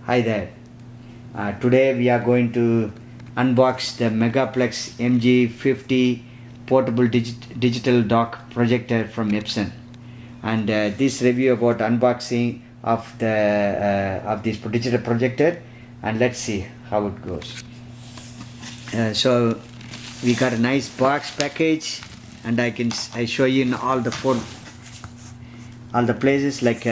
Hi there. Today we are going to unbox the MegaPlex MG50 portable digital dock projector from Epson, and this review about unboxing of this digital projector, and let's see how it goes. So we got a nice box package, and I show you in all the places, like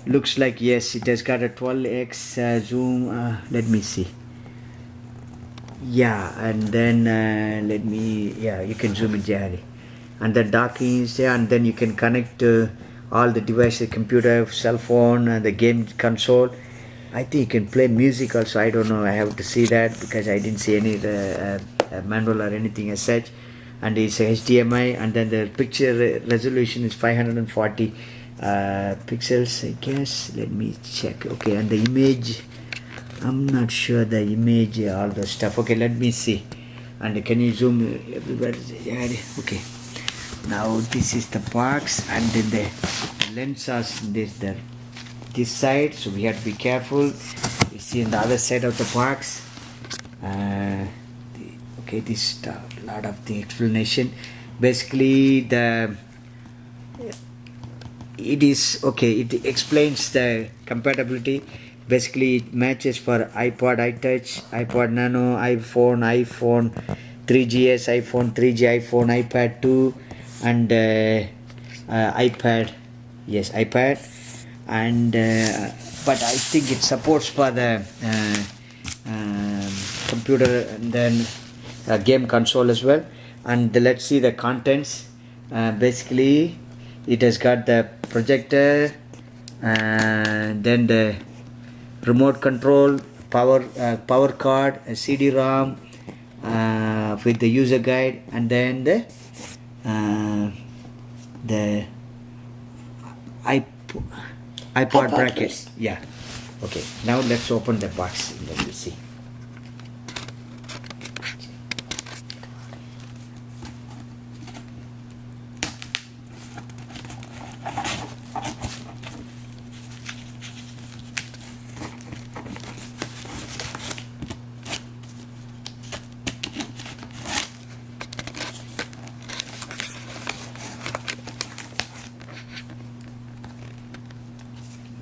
looks like, yes, it has got a 12x zoom. Let me see. Yeah, and then you can zoom in, Jerry, and the docking is there, and then you can connect all the devices, computer, cell phone, and the game console. I think you can play music also. I don't know, I have to see that because I didn't see any manual or anything as such. And it's HDMI, and then the picture resolution is 540 pixels, I guess. Let me check. Okay, and the image, I'm not sure the image, all the stuff. Okay, let me see. And can you zoom everybody? Okay, now this is the box, and then the lens is this side, so we have to be careful. You see on the other side of the box, okay, this lot of the explanation. Basically, it explains the compatibility. Basically, it matches for iPod, iTouch, iPod Nano, iPhone 3GS, iPhone 3G, iPhone, iPad 2, and iPad. Yes, iPad. And but I think it supports for the computer, and then game console as well. And let's see the contents. Basically, it has got the projector, and then the remote control, power card, a CD-ROM with the user guide, and then the iPod bracket. Yeah. Okay, now let's open the box and let me see.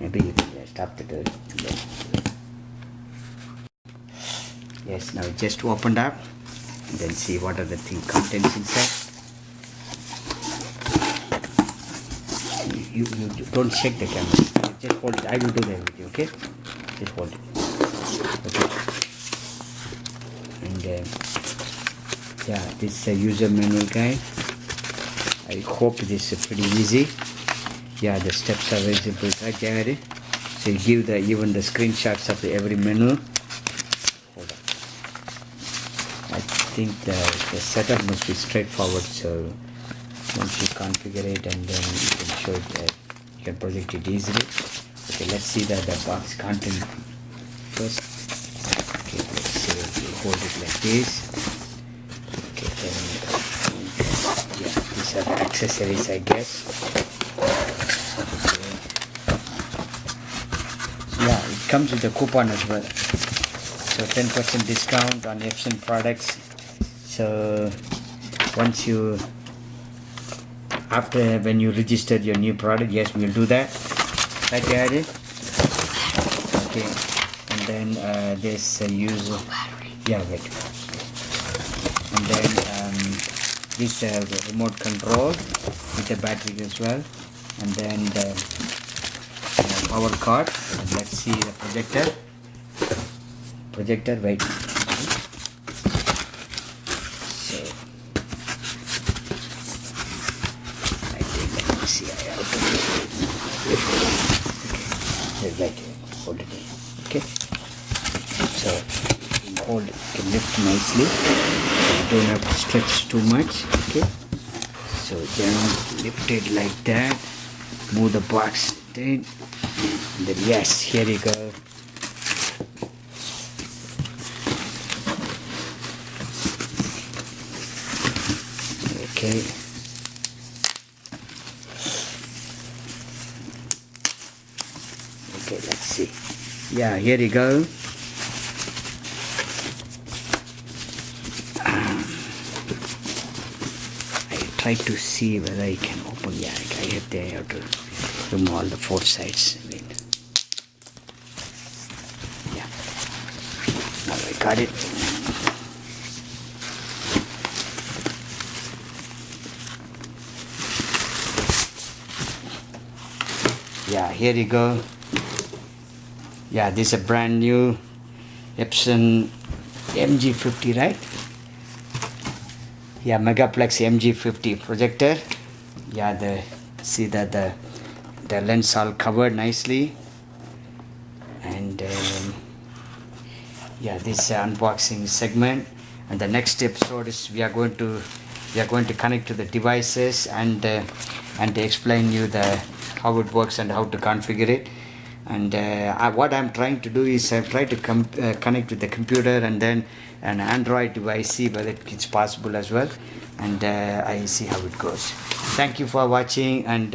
Maybe you can stop the door. Yes, now it just opened up, and then see what are the contents inside. You don't check the camera. Just hold it. I will do that with you. Okay? Just hold it. Okay. And yeah, this is a user manual guide. I hope this is pretty easy. Yeah, the steps are visible right there. So you give even the screenshots of every menu. Hold on. I think the setup must be straightforward. So once you configure it, and then you can show it, you can project it easily. Okay, let's see the box content first. Okay, let's see. You hold it like this. Okay, then yeah, these are the accessories, I guess. Yeah, it comes with a coupon as well, so 10% discount on Epson products. So once when you registered your new product, yes, we'll do that. Right, Gary? Okay, and then this user, yeah, wait, and then this remote control with the battery as well, and then the power card. And let's see the projector. Wait. So I think, let me see. I have to lift it. Okay, like hold it in. Okay. So you can lift nicely. You don't have to stretch too much. Okay. So then lift it like that. Move the box down. And then yes, here you go. Okay. Okay, let's see. Yeah, here you go. I try to see whether I can open. Yeah, I have to remove all the four sides. Yeah, now I got it. Yeah, here you go. Yeah, this is a brand new Epson MG50, right? Yeah, MegaPlex MG50 projector. Yeah, see that the lens all covered nicely, and yeah, this unboxing segment. And the next episode is we are going to connect to the devices and explain you how it works and how to configure it. And what I'm trying to do is I've tried to connect with the computer and then an Android device, see whether it's possible as well, and I see how it goes. Thank you for watching, and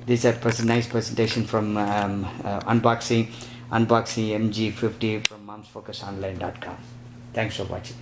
this is a nice presentation from unboxing MG50 from MomsFocusOnline.com. Thanks for watching.